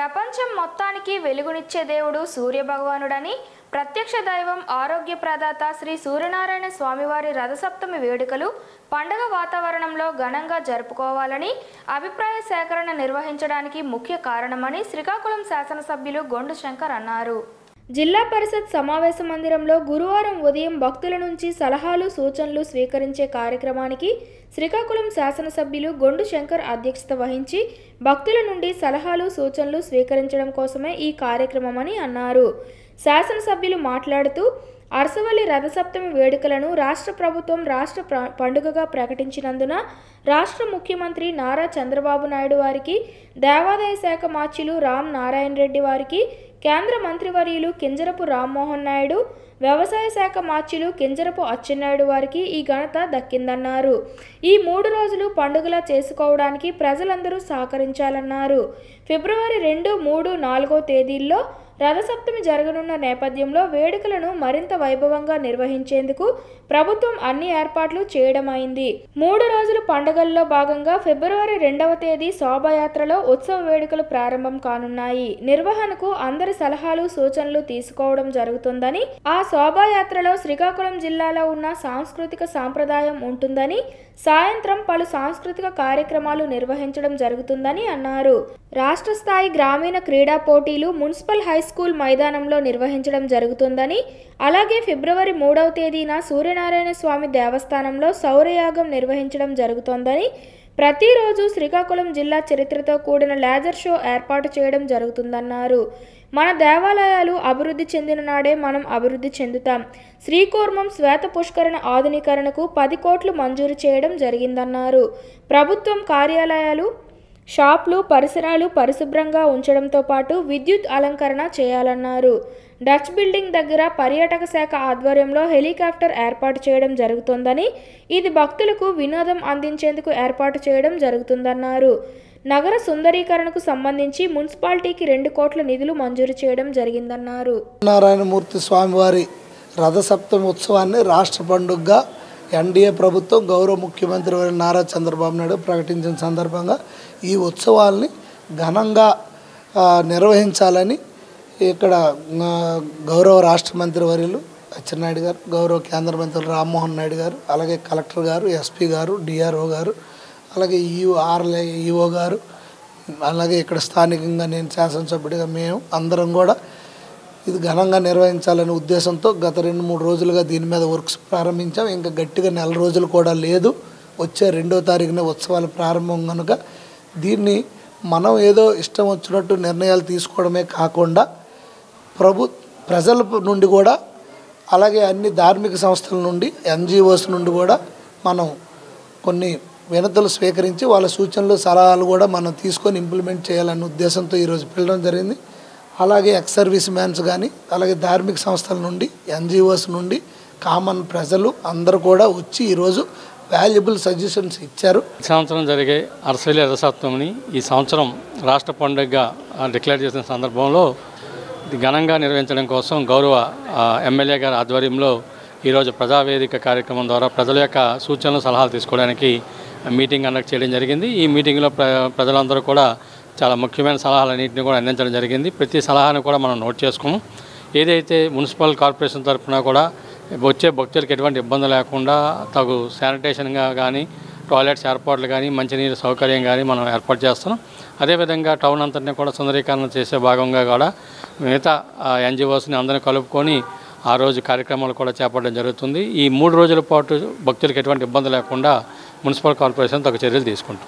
ప్రపంచం మొత్తానికి వెలుగునిచ్చే దేవుడు సూర్యభగవానుడని ప్రత్యక్ష దైవం ఆరోగ్య ప్రదాత శ్రీ సూర్యనారాయణ స్వామివారి రథసప్తమి వేడుకలు పండగ వాతావరణంలో ఘనంగా జరుపుకోవాలని అభిప్రాయ సేకరణ నిర్వహించడానికి ముఖ్య కారణమని శ్రీకాకుళం శాసనసభ్యులు గొండు శంకర్ అన్నారు. జిల్లా పరిషత్ సమావేశ మందిరంలో గురువారం ఉదయం భక్తుల నుంచి సలహాలు సూచనలు స్వీకరించే కార్యక్రమానికి శ్రీకాకుళం శాసనసభ్యులు గొండు శంకర్ అధ్యక్షత వహించి భక్తుల నుండి సలహాలు సూచనలు స్వీకరించడం కోసమే ఈ కార్యక్రమమని అన్నారు. శాసనసభ్యులు మాట్లాడుతూ అరసవల్లి రథసప్తమి వేడుకలను రాష్ట్ర ప్రభుత్వం రాష్ట్ర పండుగగా ప్రకటించినందున రాష్ట్ర ముఖ్యమంత్రి నారా చంద్రబాబు నాయుడు వారికి, దేవాదాయ శాఖ మార్చిలు రామ్ నారాయణ రెడ్డి వారికి, కేంద్ర మంత్రివర్యులు కింజరపు రామ్మోహన్ నాయుడు, వ్యవసాయ శాఖ మార్చిలు కింజరపు అచ్చెన్నాయుడు వారికి ఈ ఘనత దక్కిందన్నారు. ఈ 3 రోజులు పండుగలా చేసుకోవడానికి ప్రజలందరూ సహకరించాలన్నారు. ఫిబ్రవరి 2, 3, 4 తేదీల్లో రథసప్తమి జరగనున్న నేపథ్యంలో వేడుకలను మరింత వైభవంగా నిర్వహించేందుకు ప్రభుత్వం అన్ని ఏర్పాట్లు చేయడమైంది. 3 రోజుల పండుగల్లో భాగంగా ఫిబ్రవరి 2వ తేదీ శోభాయాత్రలో ఉత్సవ వేడుకలు ప్రారంభం కానున్నాయి. నిర్వహణకు అందరి సలహాలు సూచనలు తీసుకోవడం జరుగుతుందని, ఆ శోభాయాత్రలో శ్రీకాకుళం జిల్లాలో ఉన్న సాంస్కృతిక సాంప్రదాయం ఉంటుందని, సాయంత్రం పలు సాంస్కృతిక కార్యక్రమాలు నిర్వహించడం జరుగుతుందని అన్నారు. రాష్ట్ర స్థాయి గ్రామీణ క్రీడా పోటీలు మున్సిపల్ హై స్కూల్ మైదానంలో నిర్వహించడం జరుగుతుందని, అలాగే ఫిబ్రవరి 3వ తేదీన సూర్యనారాయణ స్వామి దేవస్థానంలో సౌరయాగం నిర్వహించడం జరుగుతోందని, ప్రతిరోజు శ్రీకాకుళం జిల్లా చరిత్రతో కూడిన లేజర్ షో ఏర్పాటు చేయడం జరుగుతుందన్నారు. మన దేవాలయాలు అభివృద్ధి చెందిన నాడే మనం అభివృద్ధి చెందుతాం. శ్రీకూర్మం శ్వేత పుష్కరణ ఆధునీకరణకు 10 కోట్లు మంజూరు చేయడం జరిగిందన్నారు. ప్రభుత్వం కార్యాలయాలు, షాపులు, పరిసరాలు పరిశుభ్రంగా ఉంచడంతో పాటు విద్యుత్ అలంకరణ చేయాలన్నారు. డచ్ బిల్డింగ్ దగ్గర పర్యాటక శాఖ ఆధ్వర్యంలో హెలికాప్టర్ ఏర్పాటు చేయడం జరుగుతోందని, ఇది భక్తులకు వినోదం అందించేందుకు ఏర్పాటు చేయడం జరుగుతుందన్నారు. నగర సుందరీకరణకు సంబంధించి మున్సిపాలిటీకి 2 కోట్ల నిధులు మంజూరు చేయడం జరిగిందన్నారు. నారాయణమూర్తి స్వామివారి రథసప్తమి ఉత్సవాన్ని రాష్ట్ర పండుగగా ఎన్డీఏ ప్రభుత్వం గౌరవ ముఖ్యమంత్రి నారా చంద్రబాబు నాయుడు ప్రకటించిన సందర్భంగా ఈ ఉత్సవాల్ని ఘనంగా నిర్వహించాలని ఇక్కడ గౌరవ రాష్ట్ర మంత్రి వర్యులు అచ్చెన్నాయుడు గారు, గౌరవ కేంద్ర మంత్రులు రామ్మోహన్ నాయుడు గారు, అలాగే కలెక్టర్ గారు, ఎస్పీ గారు, డిఆర్ఓ గారు, అలాగే ఈఓ గారు, అలాగే ఇక్కడ స్థానికంగా నేను శాసనసభ్యుడిగా మేము అందరం కూడా ఇది ఘనంగా నిర్వహించాలనే ఉద్దేశంతో గత 2-3 రోజులుగా దీని మీద వర్క్స్ ప్రారంభించాం. ఇంకా గట్టిగా 4 రోజులు కూడా లేదు. వచ్చే 2వ తారీఖున ఉత్సవాలు ప్రారంభం కనుక దీన్ని మనం ఏదో ఇష్టం వచ్చినట్టు నిర్ణయాలు తీసుకోవడమే కాకుండా ప్రజల నుండి కూడా, అలాగే అన్ని ధార్మిక సంస్థల నుండి, ఎన్జిఓస్ నుండి కూడా మనం కొన్ని వినతులు స్వీకరించి వాళ్ళ సూచనలు సలహాలు కూడా మనం తీసుకొని ఇంప్లిమెంట్ చేయాలనే ఉద్దేశంతో ఈరోజు పిలవడం జరిగింది. అలాగే ఎక్స్ సర్వీస్ మ్యాన్స్ కానీ, అలాగే ధార్మిక సంస్థల నుండి, ఎన్జిఓస్ నుండి, కామన్ ప్రజలు అందరూ కూడా వచ్చి ఈరోజు వాల్యుబుల్ సజెషన్స్ ఇచ్చారు. ఈ సంవత్సరం జరిగే అరసవల్లి రథసప్తమిని ఈ సంవత్సరం రాష్ట్ర పండుగగా డిక్లేర్ చేసిన సందర్భంలో ఘనంగా నిర్వహించడం కోసం గౌరవ ఎమ్మెల్యే గారి ఆధ్వర్యంలో ఈరోజు ప్రజావేదిక కార్యక్రమం ద్వారా ప్రజల యొక్క సూచనలు సలహాలు తీసుకోవడానికి మీటింగ్ కండక్ట్ చేయడం జరిగింది. ఈ మీటింగ్లో ప్రజలందరూ కూడా చాలా ముఖ్యమైన సలహాలన్నింటినీ కూడా అందించడం జరిగింది. ప్రతి సలహాను కూడా మనం నోట్ చేసుకున్నాం. ఏదైతే మున్సిపల్ కార్పొరేషన్ తరఫున కూడా వచ్చే భక్తులకు ఎటువంటి ఇబ్బంది లేకుండా తగు శానిటేషన్గా కానీ, టాయిలెట్స్ ఏర్పాట్లు కానీ, మంచినీరు సౌకర్యం కానీ మనం ఏర్పాటు చేస్తున్నాం. అదేవిధంగా టౌన్ అంతటినీ కూడా సుందరీకరణ చేసే భాగంగా కూడా మిగతా ఎన్జిఓస్ని అందరినీ కలుపుకొని ఆ రోజు కార్యక్రమాలు కూడా చేపట్టడం జరుగుతుంది. ఈ 3 రోజుల పాటు భక్తులకు ఎటువంటి ఇబ్బంది లేకుండా మున్సిపల్ కార్పొరేషన్ తగు చర్యలు తీసుకుంటుంది.